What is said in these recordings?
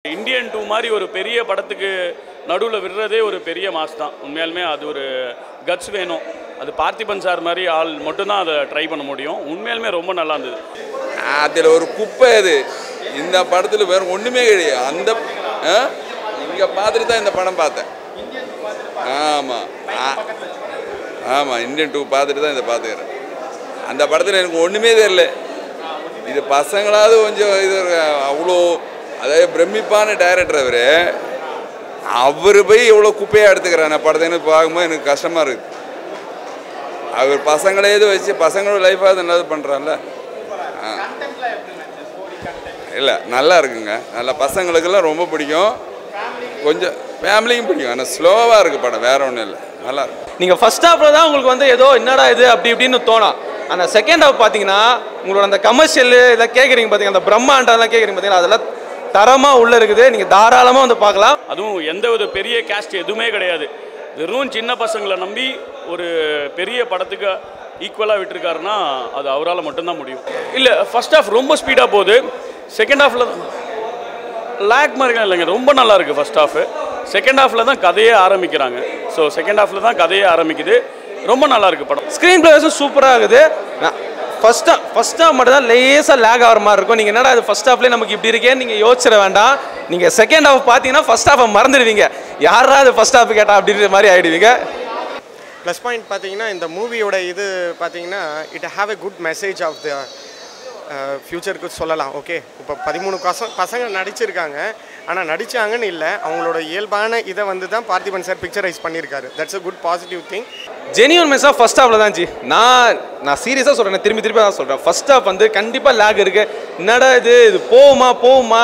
Indian 2 மாதிரி ஒரு பெரிய படத்துக்கு நடுவில் விடுறதே ஒரு பெரிய மாஸ் தான். உண்மையாலுமே அது ஒரு கட்ஸ் வேணும். அது பார்த்திபன் சார் மாதிரி ஆள் மட்டும்தான் அதை ட்ரை பண்ண முடியும். உண்மையாலுமே ரொம்ப நல்லா இருந்தது. அதில் ஒரு குப்பை அது. இந்த படத்தில் வேறு ஒன்றுமே கிடையாது. அந்த இங்கே பார்த்துட்டு தான் இந்த படம் பார்த்தேன். ஆமாம் ஆமாம் இந்தியன் 2 பார்த்துட்டு தான் இதை பார்த்துக்கிறேன். அந்த படத்தில் எனக்கு ஒன்றுமே தெரியல. இது பசங்களாவது கொஞ்சம் இது அவ்வளோ அதாவது பிரமிப்பான டைரக்டர் அவர் போய் எவ்வளோ குப்பையாக எடுத்துக்கிறார். நான் படத்தை பார்க்கும்போது எனக்கு கஷ்டமாக இருக்குது. அவர் பசங்களே இது வச்சு பசங்களோட லைஃபாக நல்லது பண்ணுறான்ல. இல்லை நல்லா இருக்குங்க. நல்லா பசங்களுக்கெல்லாம் ரொம்ப பிடிக்கும். கொஞ்சம் ஃபேமிலியும் பிடிக்கும். ஆனால் ஸ்லோவாக இருக்குது படம், வேறு ஒன்றும் இல்லை. நல்லா இருக்கும். நீங்கள் ஃபர்ஸ்ட் ஹாஃபில் தான் உங்களுக்கு வந்து ஏதோ என்னடா இது அப்படி இப்படின்னு தோணும். ஆனால் செகண்ட் ஹாஃப் பார்த்தீங்கன்னா உங்களோட அந்த கமர்ஷியல் இதெல்லாம் கேட்குறீங்க பார்த்தீங்கன்னா, அந்த பிரம்மாண்டெல்லாம் கேட்குறீங்க பார்த்தீங்கன்னா, அதெல்லாம் தரமாக உள்ளே இருக்குது. நீங்கள் தாராளமாக வந்து பார்க்கலாம். அதுவும் எந்த ஒரு பெரிய கேஸ்ட் எதுவுமே கிடையாது. வெறும் சின்ன பசங்களை நம்பி ஒரு பெரிய படத்துக்கு ஈக்குவலாக விட்டுருக்காருன்னா அது அவரால் மட்டும்தான் முடியும். இல்லை ஃபர்ஸ்ட் ஹாஃப் ரொம்ப ஸ்பீடாக போகுது. செகண்ட் ஹாஃபில் லேக் மாதிரிலாம் இல்லைங்க, ரொம்ப நல்லா இருக்குது ஃபர்ஸ்ட் ஹாஃபு. செகண்ட் ஹாஃபில் தான் கதையே ஆரம்பிக்கிறாங்க. ஸோ செகண்ட் ஹாஃபில் தான் கதையே ஆரம்பிக்குது. ரொம்ப நல்லா இருக்குது படம். ஸ்க்ரீன் பிளேஸும் சூப்பராக இருக்குது. ஃபர்ஸ்ட் ஹாஃப் மட்டும் தான் லேசாக லேக் ஆகிற மாதிரி இருக்கும். நீங்கள் என்னடா அது ஃபர்ஸ்ட் ஹாஃப்லேயே நமக்கு இப்படி இருக்கேன்னு நீங்கள் யோசிச்சிட வேண்டாம். நீங்கள் செகண்ட் ஹாஃப் பார்த்தீங்கன்னா ஃபர்ஸ்ட் ஹாஃபை மறந்துடுவீங்க. யாரா அது ஃபர்ஸ்ட் ஹாஃப் கேட்டால் அப்படின்ற மாதிரி ஆகிடுவீங்க. ப்ளஸ் பாயிண்ட் பார்த்தீங்கன்னா இந்த மூவியோட இது பார்த்தீங்கன்னா it have a good message of the ஃப்யூச்சருக்கு சொல்லலாம். ஓகே, இப்போ 13 பசங்க நடிச்சிருக்காங்க. ஆனால் நடித்தாங்கன்னு இல்லை, அவங்களோட இயல்பான இதை வந்து தான் பார்த்திபன் சார் பிக்சரைஸ் பண்ணியிருக்காரு. That's a good positive thing. Genuine மெஸ்ஸாக ஃபர்ஸ்ட் ஹாஃபில் தான் ஜி. நான் சீரியஸாக சொல்கிறேன், திருப்பி தான் சொல்கிறேன். ஃபர்ஸ்ட் ஹாஃப் வந்து கண்டிப்பாக லேக் இருக்குது. என்னடா இது போகுமா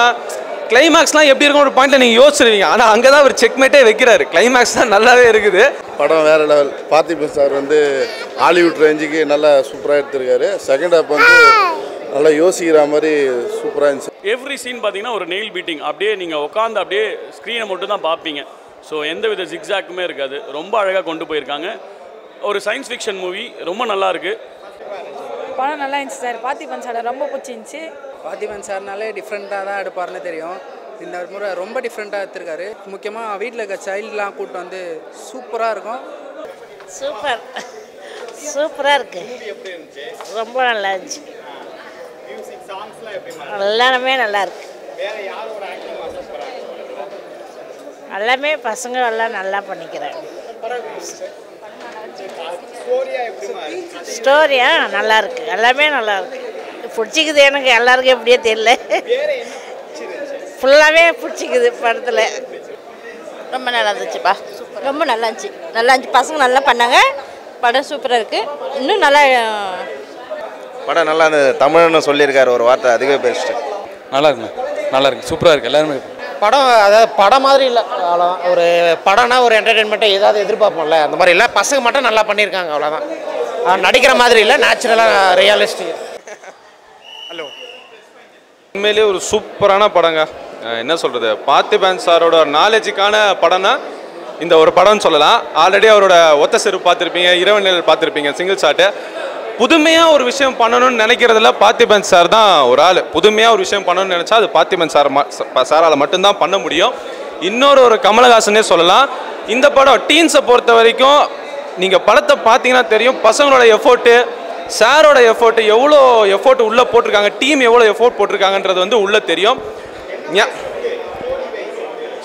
கிளைமேக்ஸ்லாம் எப்படி இருக்கும் ஒரு பாயிண்ட்டில் நீங்கள் யோசிச்சிருவீங்க. ஆனால் அங்கே தான் ஒரு செக்மேட்டே வைக்கிறாரு. கிளைமேக்ஸ் தான் நல்லாவே இருக்குது. படம் வேறு லெவல். பார்த்திபன் சார் வந்து ஹாலிவுட் ரேஞ்சுக்கு நல்லா சூப்பராக எடுத்திருக்காரு. செகண்ட் ஹாஃப் வந்து நல்லா யோசிக்கிற மாதிரி சூப்பராக இருந்துச்சு. எவ்ரி சீன் பார்த்தீங்கன்னா ஒரு நெயில் பீட்டிங். அப்படியே நீங்கள் உட்காந்து அப்படியே ஸ்க்ரீனை மட்டும் தான் பார்ப்பீங்க. ஸோ எந்த வித ஜிக்ஸாக்குமே இருக்காது. ரொம்ப அழகாக கொண்டு போயிருக்காங்க. ஒரு சயின்ஸ் ஃபிக்ஷன் மூவி, ரொம்ப நல்லா இருக்குது. படம் நல்லா இருந்துச்சு சார். பார்த்திபன் சார் ரொம்ப பிடிச்சிருந்துச்சி. பார்த்திபன் சார்னாலே டிஃப்ரெண்ட்டாக தான் எடுப்பார்னு தெரியும். இந்த முறை ரொம்ப டிஃப்ரெண்ட்டாக எடுத்திருக்காரு. முக்கியமாக வீட்டில் இருக்க சைல்டெலாம் கூப்பிட்டு வந்து சூப்பராக இருக்கும். சூப்பராக இருக்குது. ரொம்ப நல்லா இருந்துச்சு. எல்லாருமே நல்லா இருக்கு. எல்லாமே பசங்க எல்லாம் நல்லா பண்ணிக்கிறாங்க. ஸ்டோரியா நல்லா இருக்கு. எல்லாமே நல்லா இருக்கு. பிடிச்சிக்குது. எனக்கு எல்லாருக்கும் எப்படியே தெரியல, ஃபுல்லாகவே பிடிச்சிக்குது படத்தில். ரொம்ப நல்லா இருந்துச்சுப்பா. ரொம்ப நல்லா இருந்துச்சு. பசங்க நல்லா பண்ணாங்க. படம் சூப்பராக இருக்குது. இன்னும் நல்லா படம் நல்லா இருந்தது. தமிழ்னு சொல்லியிருக்காரு ஒரு வார்த்தை, அதுவே பெஸ்ட்டு. நல்லா இருக்கு. சூப்பராக இருக்குது. எல்லாருமே படம் அதாவது படம் மாதிரி இல்லை, அவ்வளோதான். ஒரு படம்னா ஒரு என்டர்டெயின்மெண்ட்டை ஏதாவது எதிர்பார்ப்போம்ல, அந்த மாதிரி இல்லை. பசங்க மட்டும் நல்லா பண்ணியிருக்காங்க, அவ்வளோதான். நடிக்கிற மாதிரி இல்லை, நேச்சுரலாக ரியலிஸ்டிக். ஹலோ, உண்மையிலேயே ஒரு சூப்பரான படங்க. என்ன சொல்கிறது, பார்த்திபன் சாரோட நாலேஜுக்கான படம்னா இந்த ஒரு படம்னு சொல்லலாம். ஆல்ரெடி அவரோட ஒத்த செரு பார்த்துருப்பீங்க, இரவு நிழல் பார்த்துருப்பீங்க, சிங்கிள் ஷாட்டு. புதுமையாக ஒரு விஷயம் பண்ணணும்னு நினைக்கிறதுல பார்த்திபன் சார் தான் ஒரு ஆள். புதுமையாக ஒரு விஷயம் பண்ணணும்னு நினச்சா அது பார்த்திபன் சாரால் மட்டும்தான் பண்ண முடியும். இன்னொரு கமலஹாசனே சொல்லலாம். இந்த படம் டீன்ஸை பொறுத்த வரைக்கும் நீங்கள் படத்தை பார்த்தீங்கன்னா தெரியும். பசங்களோட எஃபோர்ட்டு, சாரோட எஃபோர்ட்டு, எவ்வளோ எஃபோர்ட் உள்ளே போட்டிருக்காங்க, டீம் எவ்வளோ எஃபோர்ட் போட்டிருக்காங்கன்றது வந்து உள்ளே தெரியும்.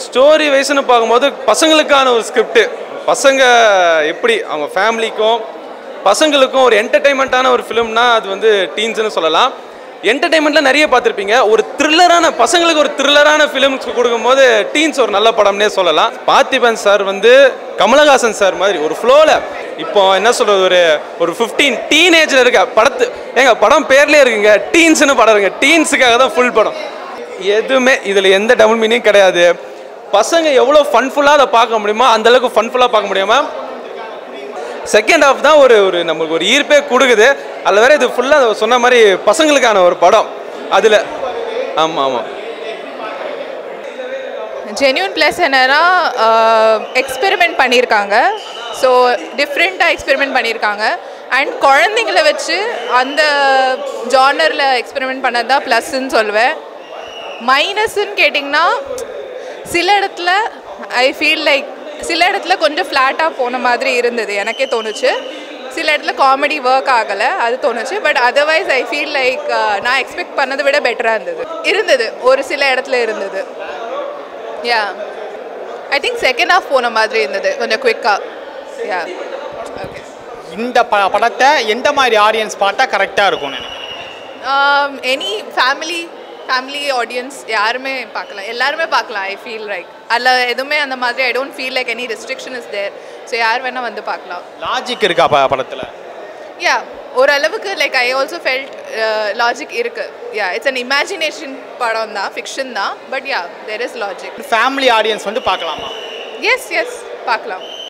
ஸ்டோரி வைஸ்னு பார்க்கும்போது பசங்களுக்கான ஒரு ஸ்கிரிப்டு. பசங்க எப்படி அவங்க ஃபேமிலிக்கும் பசங்களுக்கும் ஒரு என்டர்டெயின்மெண்ட்டான ஒரு ஃபிலிம்னா அது வந்து டீன்ஸ்னு சொல்லலாம். என்டர்டெயின்மெண்ட்டில் நிறைய பார்த்துருப்பீங்க. ஒரு த்ரில்லரான பசங்களுக்கு ஒரு த்ரில்லரான ஃபிலிம்ஸ் கொடுக்கும்போது டீன்ஸ் ஒரு நல்ல படம்னே சொல்லலாம். பார்த்திபன் சார் வந்து கமலஹாசன் சார் மாதிரி ஒரு ஃப்ளோவில் இப்போ என்ன சொல்கிறது, ஒரு 15 டீனேஜில் இருக்க படம் பேர்லேயே இருக்குங்க, டீன்ஸ்னு படம் இருக்குங்க. டீன்ஸுக்காக தான் ஃபுல் படம். எதுவுமே இதில் எந்த டபுள் மீனிங் கிடையாது. பசங்க எவ்வளோ ஃபன்ஃபுல்லாக அதை பார்க்க முடியுமோ அந்தளவுக்கு ஃபன்ஃபுல்லாக பார்க்க முடியாமல் செகண்ட் ஹாஃப் தான் ஒரு நமக்கு ஒரு ஈர்ப்பே கொடுக்குது. அதில் வேறு இது ஃபுல்லாக சொன்ன மாதிரி பசங்களுக்கான ஒரு படம். அதில் ஆமாம் ஜென்யூன் ப்ளஸ் என்னன்னா எக்ஸ்பெரிமெண்ட் பண்ணியிருக்காங்க. ஸோ டிஃப்ரெண்ட்டாக எக்ஸ்பெரிமெண்ட் பண்ணியிருக்காங்க. அண்ட் குழந்தைங்கள வச்சு அந்த ஜானரில் எக்ஸ்பெரிமெண்ட் பண்ணது தான் ப்ளஸ்ன்னு சொல்லுவேன். மைனஸ்ன்னு கேட்டிங்கன்னா சில இடத்துல ஐ ஃபீல் லைக் சில இடத்துல கொஞ்சம் ஃப்ளாட்டாக போன மாதிரி இருந்தது, எனக்கே தோணுச்சு. சில இடத்துல காமெடி ஒர்க் ஆகலை, அது தோணுச்சு. But otherwise I feel like நான் எக்ஸ்பெக்ட் பண்ணதை விட பெட்டராக இருந்தது ஒரு சில இடத்துல இருந்தது. யா ஐ திங்க் செகண்ட் ஹாஃப் போன மாதிரி இருந்தது கொஞ்சம் குவிக்காக. Yeah okay. இந்த படத்தை எந்த மாதிரி ஆடியன்ஸ் பார்த்தா கரெக்டாக இருக்கும்? எனி ஃபேமிலி ஆடியன்ஸ் யாருமே பார்க்கலாம், எல்லாருமே பார்க்கலாம். ஐ ஃபீல் லைக் அதில் எதுவுமே அந்த மாதிரி I don't feel like any restriction is there. So யார் வேணால் வந்து பார்க்கலாம். லாஜிக் இருக்கா படத்தில்? யா ஓரளவுக்கு like I also felt logic இருக்கு. யா இட்ஸ் அன் இமேஜினேஷன் படம் தான், ஃபிக்ஷன் தான். But yeah there is logic. Family audience வந்து பார்க்கலாமா? எஸ் பார்க்கலாம்.